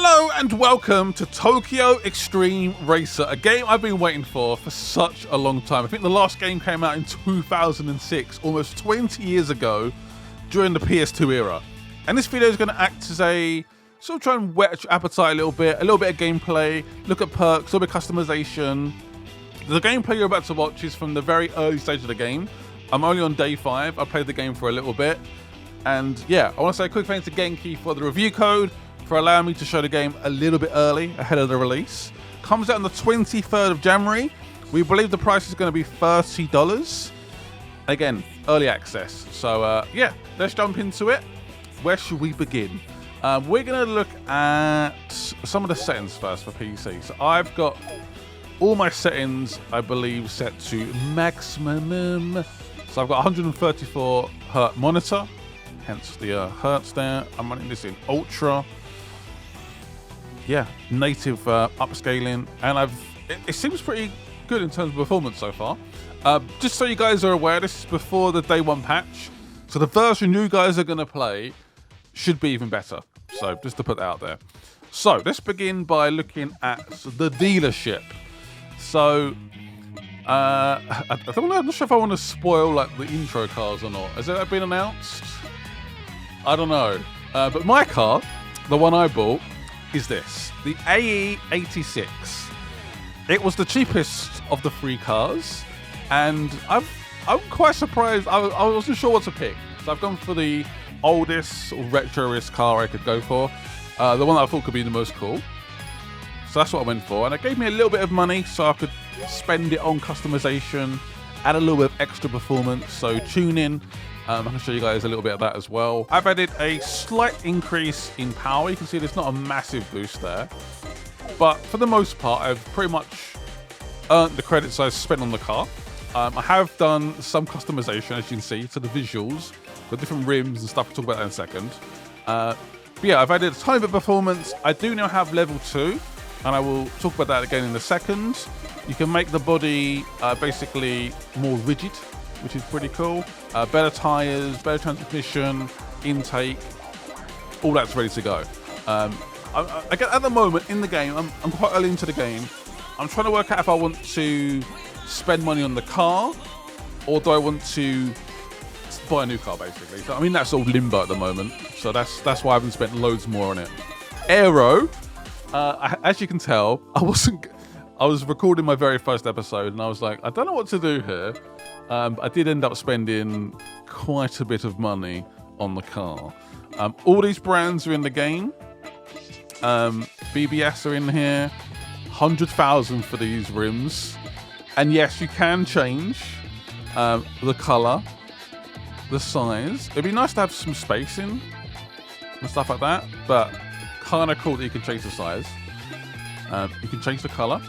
Hello and welcome to Tokyo Xtreme RACER, a game I've been waiting for such a long time. I think the last game came out in 2006, almost 20 years ago, during the PS2 era. And this video is going to act as a sort of try and whet your appetite a little bit of gameplay, look at perks, a little bit of customization. The gameplay you're about to watch is from the very early stage of the game. I'm only on day 5. I played the game for a little bit. And yeah, I want to say a quick thanks to Genki for the review code, for allowing me to show the game a little bit early, ahead of the release. Comes out on the 23rd of January. We believe the price is going to be $30. Again, early access. So yeah, let's jump into it. Where should we begin? We're going to look at some of the settings first for PC. So I've got all my settings, I believe, set to maximum. So I've got 134 Hz monitor, hence the hertz there. I'm running this in ultra. Yeah, native upscaling, and it seems pretty good in terms of performance so far. Just so you guys are aware, this is before the day 1 patch, so the version you guys are going to play should be even better. So just to put that out there. So let's begin by looking at the dealership. So I'm not sure if I want to spoil like the intro cars or not. Has that been announced? I don't know. But my car, the one I bought, is this, the AE86. It was the cheapest of the 3 cars, and I'm quite surprised. I wasn't sure what to pick, so I've gone for the oldest or retro-ish car I could go for, the one that I thought could be the most cool. So that's what I went for, and it gave me a little bit of money so I could spend it on customization, add a little bit of extra performance, so tuning. I can show you guys a little bit of that as well. I've added a slight increase in power. You can see there's not a massive boost there. But for the most part, I've pretty much earned the credits I spent on the car. I have done some customization, as you can see, to the visuals, with different rims and stuff. We'll talk about that in a second. But yeah, I've added a tiny bit of performance. I do now have level 2, and I will talk about that again in a second. You can make the body basically more rigid, which is pretty cool. Better tires, better transmission, intake, all that's ready to go. At the moment in the game, I'm quite early into the game. I'm trying to work out if I want to spend money on the car, or do I want to buy a new car, basically. So I mean, that's sort of limbo at the moment. So that's why I haven't spent loads more on it. Aero, as you can tell, I was recording my very first episode, and I was like, I don't know what to do here. I did end up spending quite a bit of money on the car. All these brands are in the game. BBS are in here. 100,000 for these rims. And yes, you can change the color, the size. It'd be nice to have some spacing and stuff like that, but kind of cool that you can change the size. You can change the color.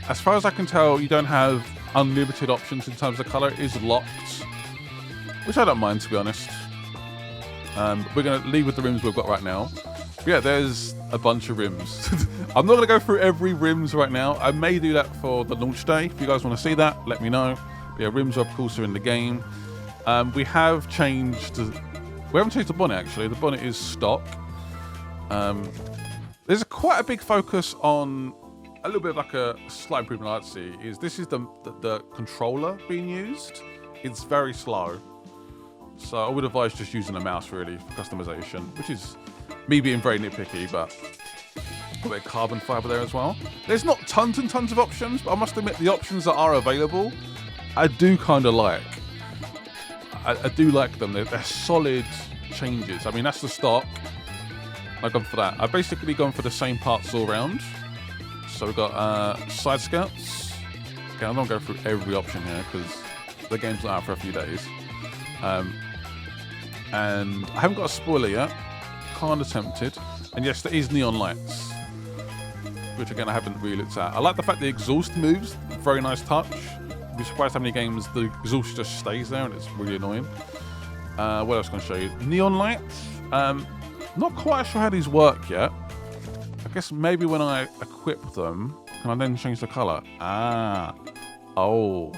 As far as I can tell, you don't have unlimited options in terms of color. It is locked, which I don't mind, to be honest. We're going to leave with the rims we've got right now. But yeah, there's a bunch of rims. I'm not going to go through every rims right now. I may do that for the launch day. If you guys want to see that, let me know. But yeah, rims are of course in the game. We haven't changed the bonnet, actually. The bonnet is stock. There's quite a big focus on a little bit of like a slight improvement I'd see is this is the controller being used. It's very slow. So I would advise just using a mouse really for customization, which is me being very nitpicky, but a bit of carbon fiber there as well. There's not tons and tons of options, but I must admit the options that are available, I do kind of like. I do like them. They're solid changes. I mean, that's the stock. I've gone for that. I've basically gone for the same parts all around. So we've got side skirts. Okay, I'm not going to go through every option here because the game's not out for a few days. And I haven't got a spoiler yet. Kind of tempted. And yes, there is neon lights, which again I haven't really looked at. I like the fact the exhaust moves. Very nice touch. You'd be surprised how many games the exhaust just stays there and it's really annoying. What else can I show you? Neon lights. Not quite sure how these work yet. I guess maybe when I equip them, can I then change the color? Oh.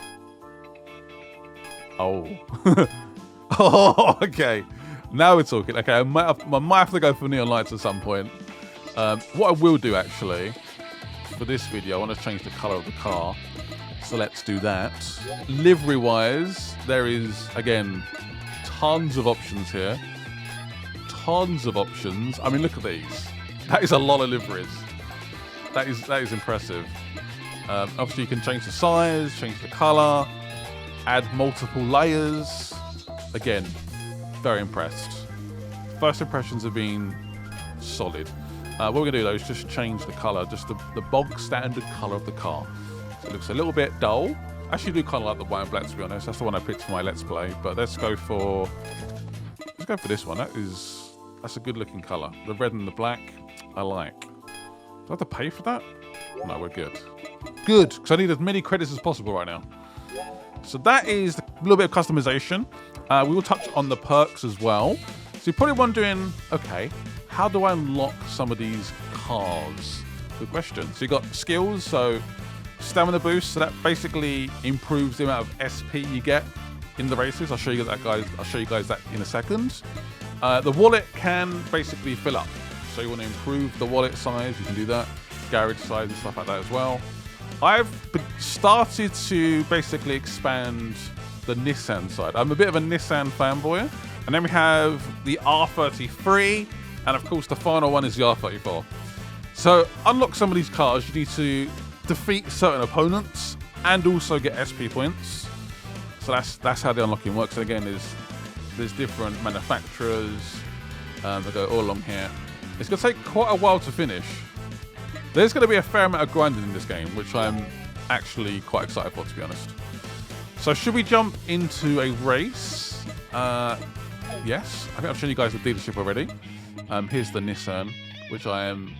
Oh, okay. Now we're talking. Okay, I might have to go for neon lights at some point. What I will do actually for this video, I want to change the color of the car. So let's do that. Livery wise, there is again tons of options here. Tons of options. I mean, look at these. That is a lot of liveries. That is impressive. Obviously, you can change the size, change the color, add multiple layers. Again, very impressed. First impressions have been solid. What we're gonna do though is just change the color, just the bog standard color of the car. So it looks a little bit dull. I actually do kind of like the white and black, to be honest. That's the one I picked for my Let's Play. But let's go for this one. That's a good looking color. The red and the black, I like. Do I have to pay for that? No, we're good. Good, because I need as many credits as possible right now. So that is a little bit of customization. We will touch on the perks as well. So you're probably wondering, okay, how do I unlock some of these cars? Good question. So you got skills, so stamina boost. So that basically improves the amount of SP you get in the races. I'll show you that, guys. I'll show you guys that in a second. The wallet can basically fill up. So you want to improve the wallet size, you can do that. Garage size and stuff like that as well. I've started to basically expand the Nissan side. I'm a bit of a Nissan fanboy. And then we have the R33, and of course the final one is the R34. So unlock some of these cars, you need to defeat certain opponents and also get SP points. So that's how the unlocking works. And again, there's different manufacturers. They go all along here. It's going to take quite a while to finish. There's going to be a fair amount of grinding in this game, which I'm actually quite excited for, to be honest. So should we jump into a race? Yes. I think I've shown you guys the dealership already. Here's the Nissan, which I'm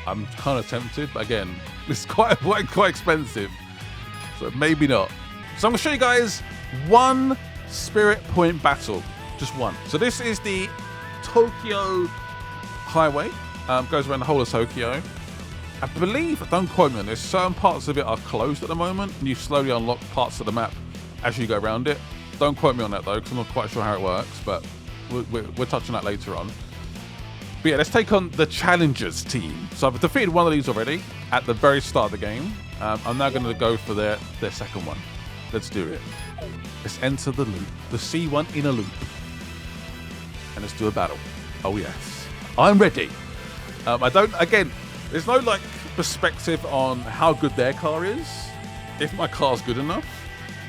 kind of tempted, but again, it's quite expensive. So maybe not. So I'm going to show you guys one spirit point battle. Just one. So this is the Tokyo Highway. Goes around the whole of Tokyo. I believe, don't quote me on this, certain parts of it are closed at the moment, and you slowly unlock parts of the map as you go around it. Don't quote me on that though, because I'm not quite sure how it works, but we're touching that later on. But yeah, let's take on the Challengers team. So I've defeated one of these already at the very start of the game. I'm now going to go for their second one. Let's do it. Let's enter the loop, the C1 in a loop. And let's do a battle. Oh yes, I'm ready. Again, there's no like perspective on how good their car is, if my car's good enough.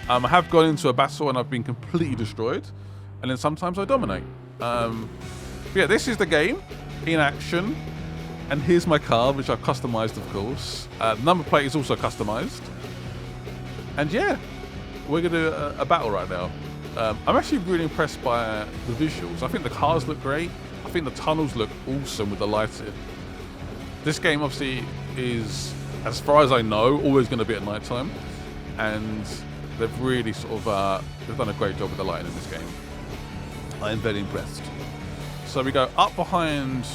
I have gone into a battle and I've been completely destroyed, and then sometimes I dominate. But yeah, this is the game in action, and here's my car, which I've customized, of course. The number plate is also customized, and yeah, we're gonna do a battle right now. I'm actually really impressed by the visuals. I think the cars look great. I think the tunnels look awesome with the lighting. This game obviously is, as far as I know, always going to be at night time, and they've really sort of they've done a great job with the lighting in this game. I am very impressed. So we go up behind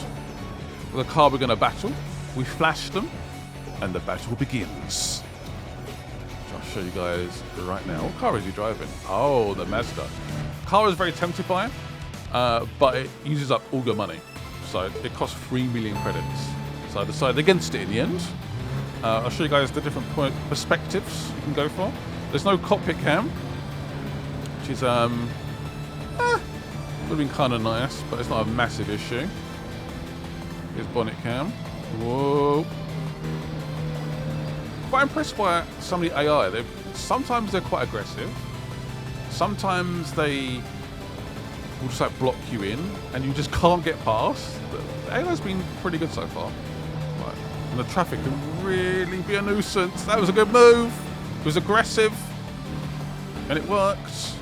the car we're going to battle. We flash them, and the battle begins. Which I'll show you guys right now. What car is he driving? Oh, the Mazda. Car is very tempted by it, but it uses up all your money. So it costs 3 million credits. So I decided against it in the end. I'll show you guys the different perspectives you can go for. There's no cockpit cam, which is would have been kind of nice, but it's not a massive issue. Here's bonnet cam. Whoa. Quite impressed by some of the AI. Sometimes they're quite aggressive. Sometimes they will just like block you in, and you just can't get past. The AI's been pretty good so far. Right. And the traffic can really be a nuisance. That was a good move. It was aggressive, and it worked.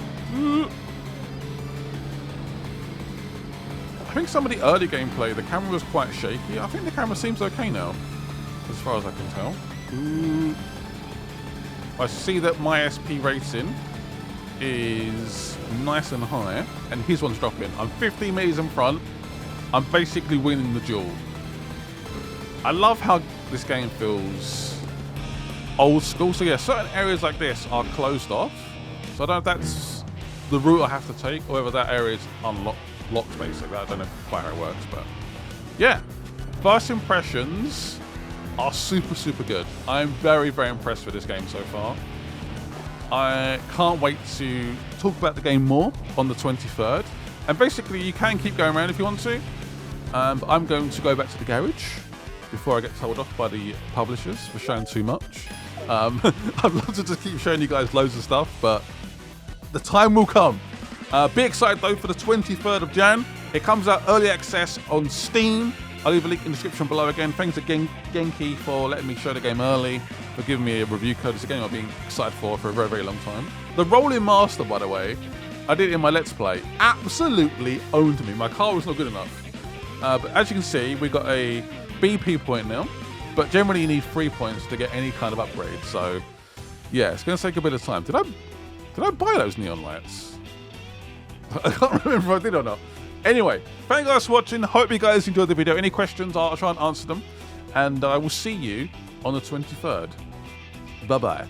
I think some of the early gameplay, the camera was quite shaky. I think the camera seems okay now, as far as I can tell. I see that my SP rating is nice and high, and his one's dropping. I'm 15 meters in front. I'm basically winning the duel. I love how this game feels old school. So yeah, certain areas like this are closed off. So I don't know if that's the route I have to take, or whether that area is locked basically. I don't know quite how it works, but yeah. first impressions are super, super good. I'm very, very impressed with this game so far. I can't wait to talk about the game more on the 23rd. And basically, you can keep going around if you want to. But I'm going to go back to the garage before I get told off by the publishers for showing too much. I'd love to just keep showing you guys loads of stuff, but the time will come. Be excited though for the 23rd of Jan. It comes out early access on Steam. I'll leave a link in the description below again. Thanks to Genki for letting me show the game early, for giving me a review code. It's a game I've been excited for a very, very long time. The Rolling Master, by the way, I did it in my Let's Play, absolutely owned me. My car was not good enough. But as you can see, we got a BP point now, but generally you need 3 points to get any kind of upgrade. So yeah, it's going to take a bit of time. Did I buy those neon lights? I can't remember if I did or not. Anyway, thank you guys for watching. Hope you guys enjoyed the video. Any questions, I'll try and answer them. And I will see you on the 23rd. Bye-bye.